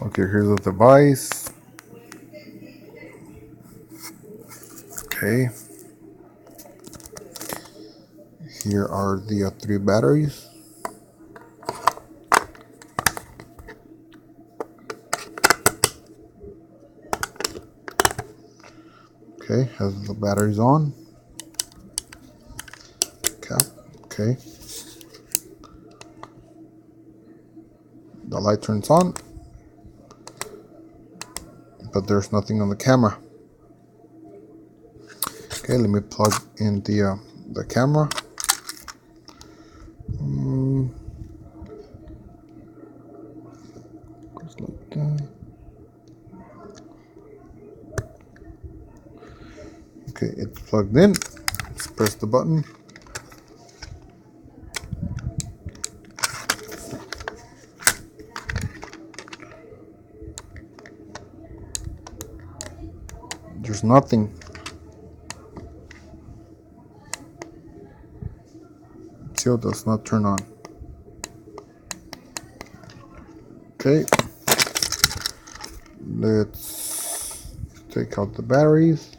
Okay, here's the device. Okay. Here are the 3 batteries. Okay, has the batteries on. Cap. Okay. The light turns on, but there's nothing on the camera. Okay, let me plug in the camera. Goes like that. Okay, it's plugged in. Let's press the button. There's nothing. Still does not turn on. Okay, let's take out the batteries.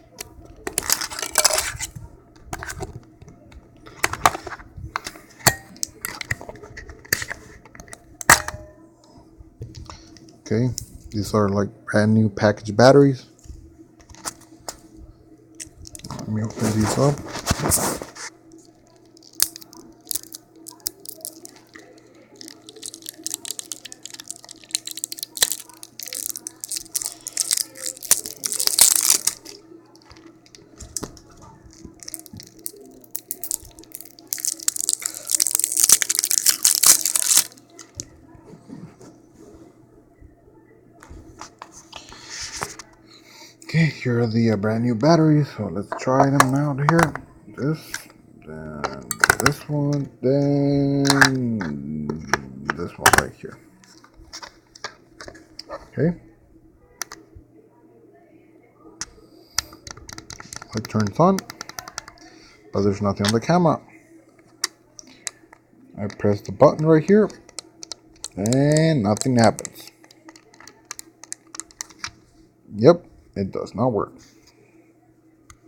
Okay, these are like brand new packaged batteries. Let me open these up. Okay, here are the brand new batteries. So let's try them out here. This, then this one, then this one right here. Okay. Light turns on, but there's nothing on the camera. I press the button right here, and nothing happens. Yep, it does not work.